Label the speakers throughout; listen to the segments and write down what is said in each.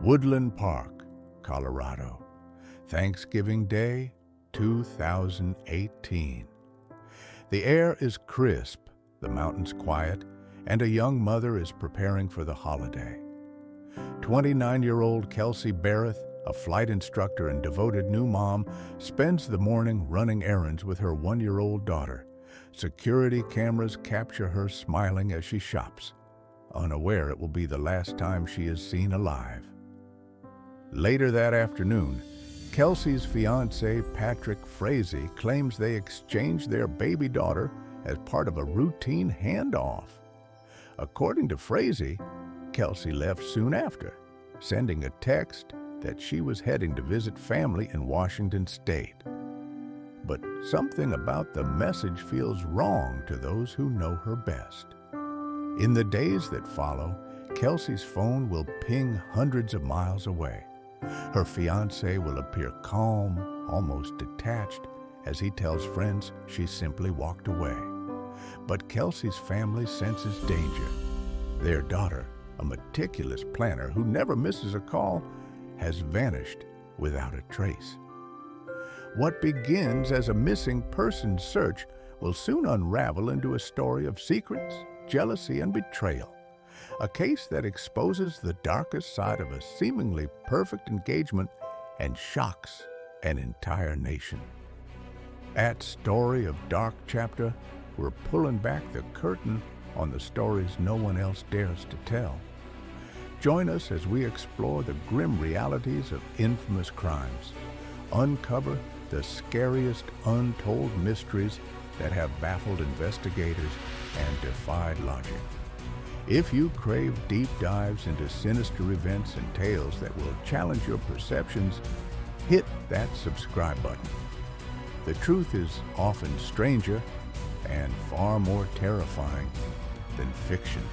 Speaker 1: Woodland Park, Colorado, Thanksgiving Day, 2018. The air is crisp, the mountains quiet, and a young mother is preparing for the holiday. 29-year-old Kelsey Berreth, a flight instructor and devoted new mom, spends the morning running errands with her 1-year-old daughter. Security cameras capture her smiling as she shops, unaware it will be the last time she is seen alive. Later that afternoon, Kelsey's fiancé, Frazee, claims they exchanged their baby daughter as part of a routine handoff. According to Frazee, Kelsey left soon after, sending a text that she was heading to visit family in Washington State. But something about the message feels wrong to those who know her best. In the days that follow, Kelsey's phone will ping hundreds of miles away. Her fiancé will appear calm, almost detached, as he tells friends she simply walked away. But Kelsey's family senses danger. Their daughter, a meticulous planner who never misses a call, has vanished without a trace. What begins as a missing persons search will soon unravel into a story of secrets, jealousy, and betrayal. A case that exposes the darkest side of a seemingly perfect engagement and shocks an entire nation. At Story of Dark Chapter, we're pulling back the curtain on the stories no one else dares to tell. Join us as we explore the grim realities of infamous crimes, uncover the scariest untold mysteries that have baffled investigators and defied logic. If you crave deep dives into sinister events and tales that will challenge your perceptions, hit that subscribe button. The truth is often stranger and far more terrifying than fiction.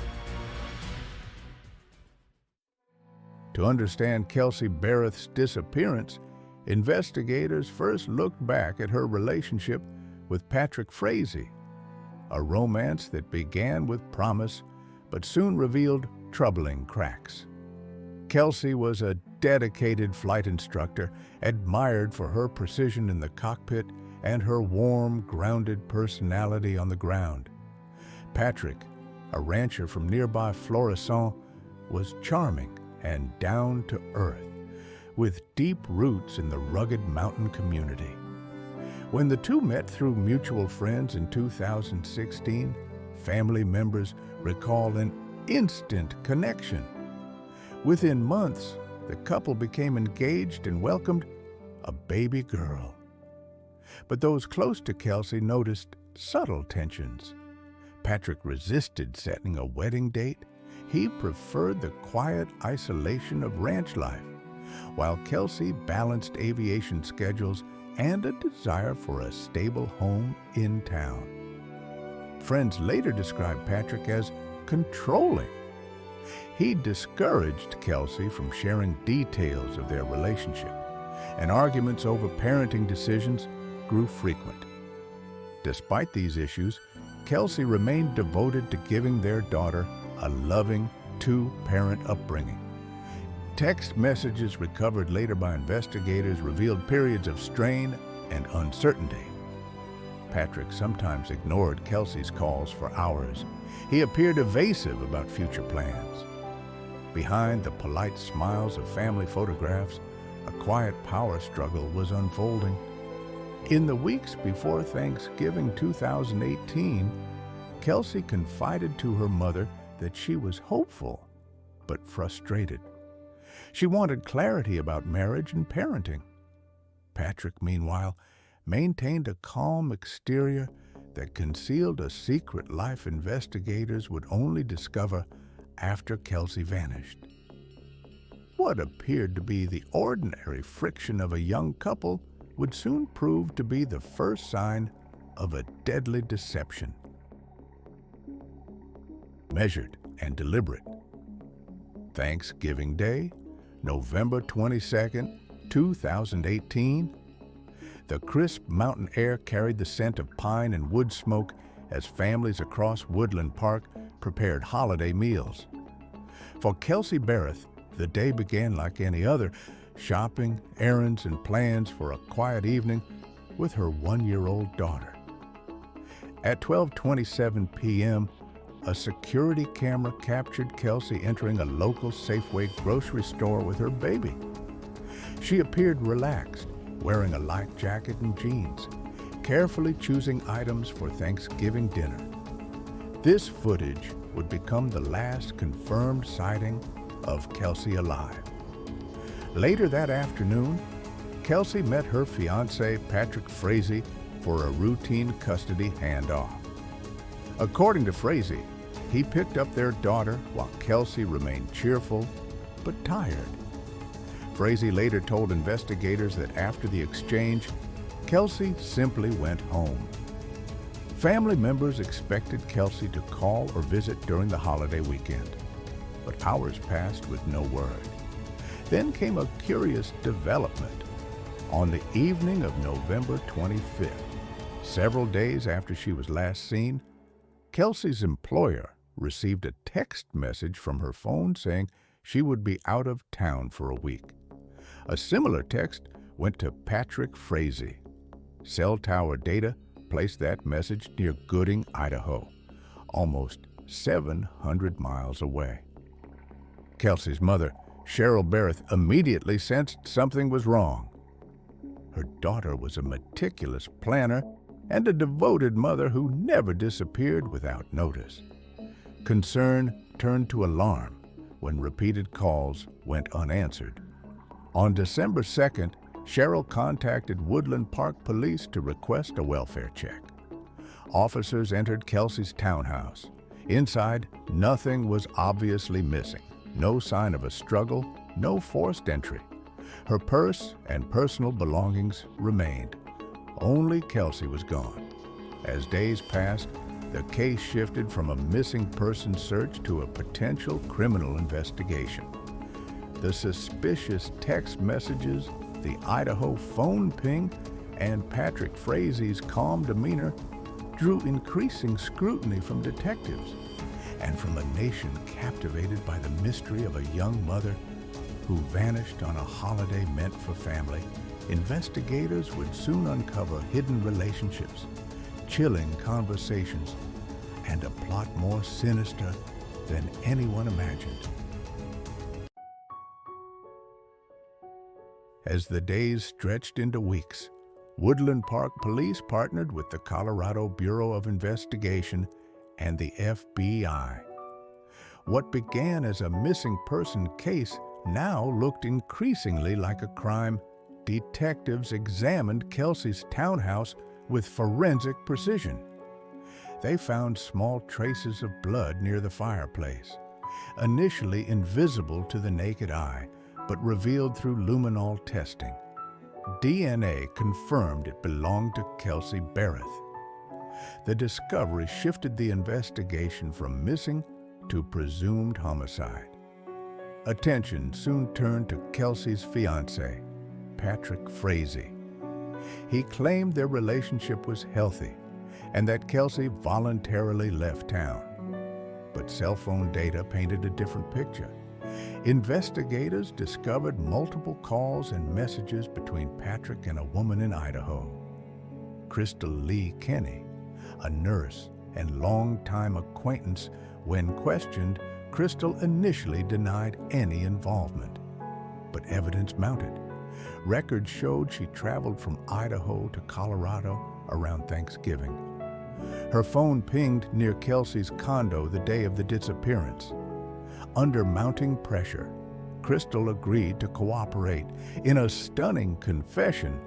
Speaker 1: To understand Kelsey Berreth's disappearance, investigators first looked back at her relationship with Frazee, a romance that began with promise but soon revealed troubling cracks. Kelsey was a dedicated flight instructor, admired for her precision in the cockpit and her warm, grounded personality on the ground. Patrick, a rancher from nearby Florissant, was charming and down to earth, with deep roots in the rugged mountain community. When the two met through mutual friends in 2016, family members recall an instant connection. Within months, the couple became engaged and welcomed a baby girl. But those close to Kelsey noticed subtle tensions. Patrick resisted setting a wedding date. He preferred the quiet isolation of ranch life, while Kelsey balanced aviation schedules and a desire for a stable home in town. Friends later described Patrick as controlling. He discouraged Kelsey from sharing details of their relationship, and arguments over parenting decisions grew frequent. Despite these issues, Kelsey remained devoted to giving their daughter a loving, two-parent upbringing. Text messages recovered later by investigators revealed periods of strain and uncertainty. Patrick sometimes ignored Kelsey's calls for hours. He appeared evasive about future plans. Behind the polite smiles of family photographs, a quiet power struggle was unfolding. In the weeks before Thanksgiving 2018, Kelsey confided to her mother that she was hopeful, but frustrated. She wanted clarity about marriage and parenting. Patrick, meanwhile, maintained a calm exterior that concealed a secret life investigators would only discover after Kelsey vanished. What appeared to be the ordinary friction of a young couple would soon prove to be the first sign of a deadly deception. Measured and deliberate. Thanksgiving Day, November 22nd, 2018. The crisp mountain air carried the scent of pine and wood smoke as families across Woodland Park prepared holiday meals. For Kelsey Berreth, The day began like any other, shopping, errands, and plans for a quiet evening with her 1-year-old daughter. At 12:27 p.m., a security camera captured Kelsey entering a local Safeway grocery store with her baby. She appeared relaxed, wearing a light jacket and jeans, carefully choosing items for Thanksgiving dinner. This footage would become the last confirmed sighting of Kelsey alive. Later that afternoon, Kelsey met her fiancé, Patrick Frazee, for a routine custody handoff. According to Frazee, he picked up their daughter while Kelsey remained cheerful but tired. Frazee later told investigators that after the exchange, Kelsey simply went home. Family members expected Kelsey to call or visit during the holiday weekend, but hours passed with no word. Then came a curious development. On the evening of November 25th, several days after she was last seen, Kelsey's employer received a text message from her phone saying she would be out of town for a week. A similar text went to Patrick Frazee. Cell tower data placed that message near Gooding, Idaho, almost 700 miles away. Kelsey's mother, Kelsey Berreth, immediately sensed something was wrong. Her daughter was a meticulous planner and a devoted mother who never disappeared without notice. Concern turned to alarm when repeated calls went unanswered. On December 2nd, Cheryl contacted Woodland Park police to request a welfare check. Officers entered Kelsey's townhouse. Inside, nothing was obviously missing. No sign of a struggle, no forced entry. Her purse and personal belongings remained. Only Kelsey was gone. As days passed, the case shifted from a missing person search to a potential criminal investigation. The suspicious text messages, the Idaho phone ping, and Patrick Frazee's calm demeanor drew increasing scrutiny from detectives and from a nation captivated by the mystery of a young mother who vanished on a holiday meant for family. Investigators would soon uncover hidden relationships, chilling conversations, and a plot more sinister than anyone imagined. As the days stretched into weeks, Woodland Park police partnered with the Colorado Bureau of Investigation and the FBI. What began as a missing person case now looked increasingly like a crime. Detectives examined Kelsey's townhouse with forensic precision. They found small traces of blood near the fireplace, initially invisible to the naked eye, but revealed through luminol testing. DNA confirmed it belonged to Kelsey Berreth. The discovery shifted the investigation from missing to presumed homicide. Attention soon turned to Kelsey's fiancé, Patrick Frazee. He claimed their relationship was healthy and that Kelsey voluntarily left town. But cell phone data painted a different picture. Investigators discovered multiple calls and messages between Patrick and a woman in Idaho. Crystal Lee Kenny, a nurse and longtime acquaintance. When questioned, Crystal initially denied any involvement. But evidence mounted. Records showed she traveled from Idaho to Colorado around Thanksgiving. Her phone pinged near Kelsey's condo the day of the disappearance. Under mounting pressure, Crystal agreed to cooperate. In a stunning confession,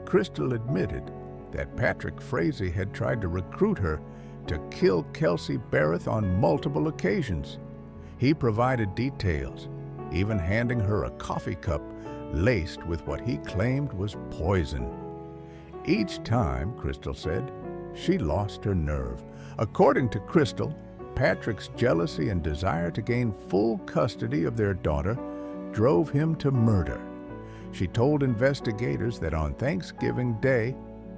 Speaker 1: Crystal admitted that Patrick Frazee had tried to recruit her to kill Kelsey Berreth on multiple occasions. He provided details, even handing her a coffee cup laced with what he claimed was poison. Each time, Crystal said, she lost her nerve. According to Crystal, Patrick's jealousy and desire to gain full custody of their daughter drove him to murder. She told investigators that on Thanksgiving Day,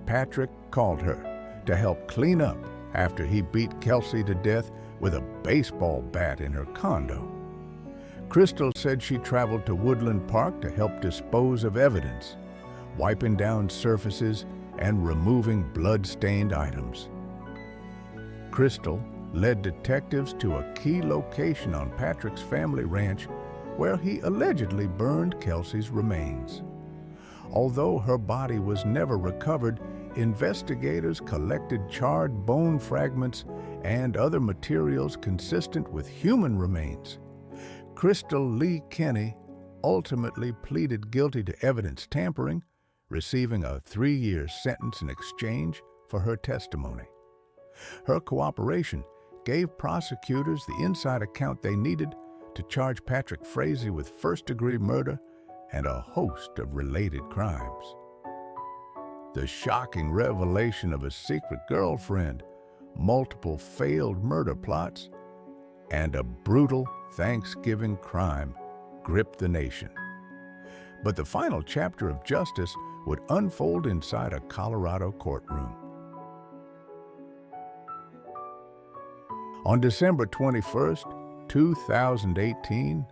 Speaker 1: Patrick called her to help clean up after he beat Kelsey to death with a baseball bat in her condo. Crystal said she traveled to Woodland Park to help dispose of evidence, wiping down surfaces and removing blood-stained items. Crystal led detectives to a key location on Patrick's family ranch where he allegedly burned Kelsey's remains. Although her body was never recovered, investigators collected charred bone fragments and other materials consistent with human remains. Crystal Lee Kenny ultimately pleaded guilty to evidence tampering, receiving a 3-year sentence in exchange for her testimony. Her cooperation gave prosecutors the inside account they needed to charge Patrick Frazee with first-degree murder and a host of related crimes. The shocking revelation of a secret girlfriend, multiple failed murder plots, and a brutal Thanksgiving crime gripped the nation. But the final chapter of justice would unfold inside a Colorado courtroom. On December 21st, 2018,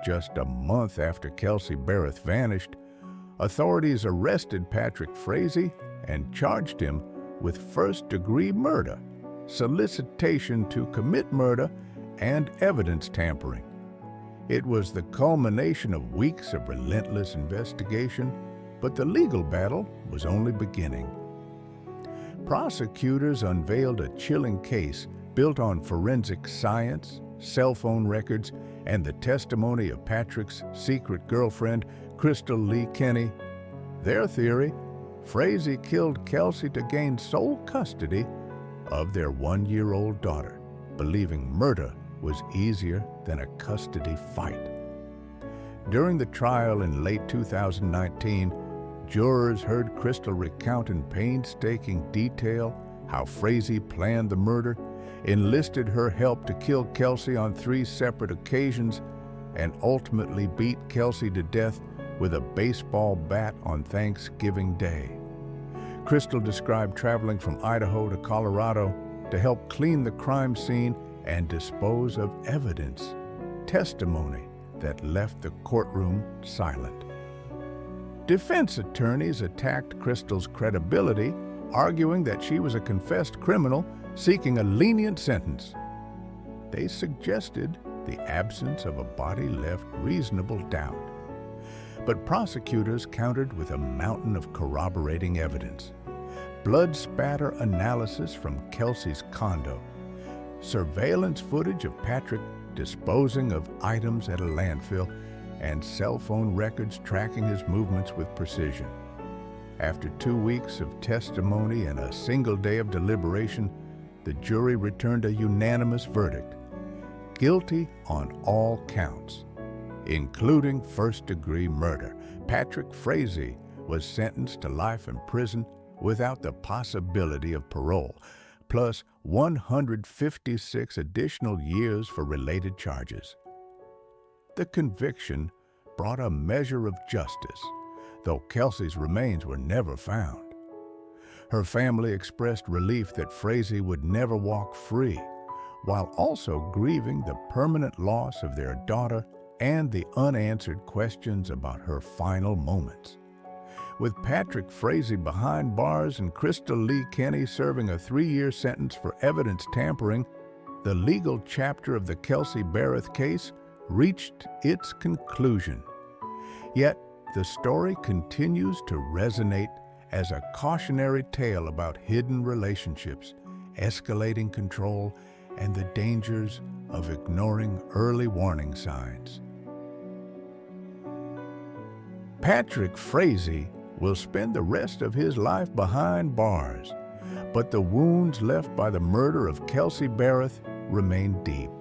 Speaker 1: just a month after Kelsey Berreth vanished, authorities arrested Patrick Frazee and charged him with first-degree murder, solicitation to commit murder, and evidence tampering. It was the culmination of weeks of relentless investigation, but the legal battle was only beginning. Prosecutors unveiled a chilling case built on forensic science, cell phone records, and the testimony of Patrick's secret girlfriend, Crystal Lee Kenny. Their theory: Frazee killed Kelsey to gain sole custody of their 1-year-old daughter, believing murder was easier than a custody fight. During the trial in late 2019, jurors heard Crystal recount in painstaking detail how Frazee planned the murder, enlisted her help to kill Kelsey on 3 separate occasions, and ultimately beat Kelsey to death with a baseball bat on Thanksgiving Day. Crystal described traveling from Idaho to Colorado to help clean the crime scene and dispose of evidence, testimony that left the courtroom silent. Defense attorneys attacked Crystal's credibility, arguing that she was a confessed criminal seeking a lenient sentence. They suggested the absence of a body left reasonable doubt. But prosecutors countered with a mountain of corroborating evidence. Blood spatter analysis from Kelsey's condo, surveillance footage of Patrick disposing of items at a landfill, and cell phone records tracking his movements with precision. After 2 weeks of testimony and a single day of deliberation, the jury returned a unanimous verdict: guilty on all counts, including first-degree murder. Patrick Frazee was sentenced to life in prison without the possibility of parole, plus 156 additional years for related charges. The conviction brought a measure of justice, though Kelsey's remains were never found. Her family expressed relief that Frazee would never walk free, while also grieving the permanent loss of their daughter and the unanswered questions about her final moments. With Patrick Frazee behind bars and Crystal Lee Kenny serving a 3-year sentence for evidence tampering, the legal chapter of the Kelsey Berreth case reached its conclusion. Yet, the story continues to resonate as a cautionary tale about hidden relationships, escalating control, and the dangers of ignoring early warning signs. Patrick Frazee will spend the rest of his life behind bars, but the wounds left by the murder of Kelsey Berreth remain deep.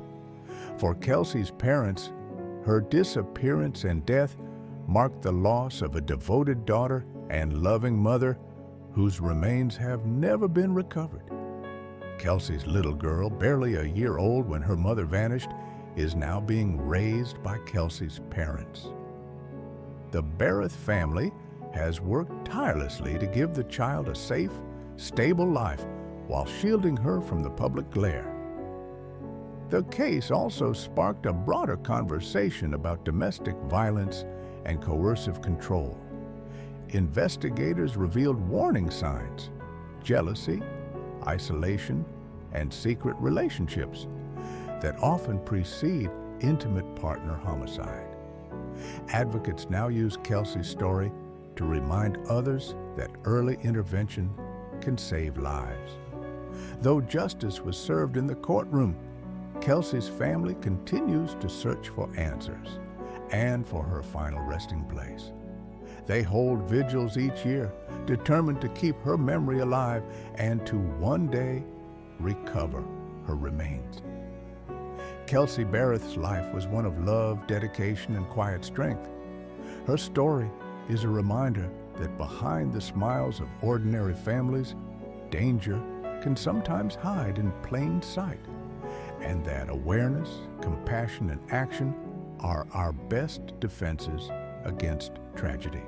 Speaker 1: For Kelsey's parents, her disappearance and death marked the loss of a devoted daughter and loving mother whose remains have never been recovered. Kelsey's little girl, barely a year old when her mother vanished, is now being raised by Kelsey's parents. The Berreth family has worked tirelessly to give the child a safe, stable life while shielding her from the public glare. The case also sparked a broader conversation about domestic violence and coercive control. Investigators revealed warning signs: jealousy, isolation, and secret relationships that often precede intimate partner homicide. Advocates now use Kelsey's story to remind others that early intervention can save lives. Though justice was served in the courtroom, Kelsey's family continues to search for answers and for her final resting place. They hold vigils each year, determined to keep her memory alive and to one day recover her remains. Kelsey Berreth's life was one of love, dedication, and quiet strength. Her story is a reminder that behind the smiles of ordinary families, danger can sometimes hide in plain sight, and that awareness, compassion, and action are our best defenses against tragedy.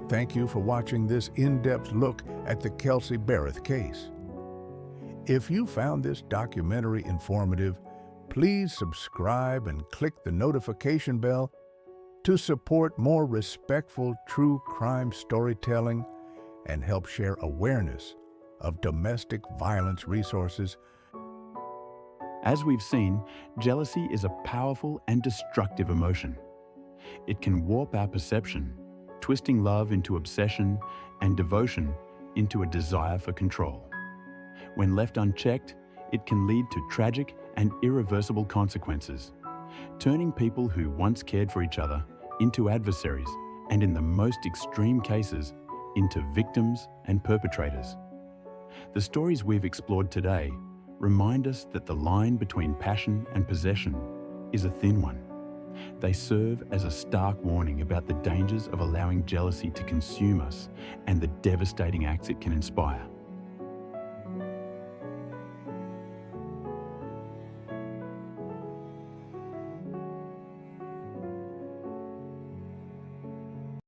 Speaker 1: Thank you for watching this in-depth look at the Kelsey Berreth case. If you found this documentary informative, please subscribe and click the notification bell to support more respectful true crime storytelling and help share awareness of domestic violence resources.
Speaker 2: As we've seen, jealousy is a powerful and destructive emotion. It can warp our perception, twisting love into obsession and devotion into a desire for control. When left unchecked, it can lead to tragic and irreversible consequences, turning people who once cared for each other into adversaries, and in the most extreme cases, into victims and perpetrators. The stories we've explored today remind us that the line between passion and possession is a thin one. They serve as a stark warning about the dangers of allowing jealousy to consume us and the devastating acts it can inspire.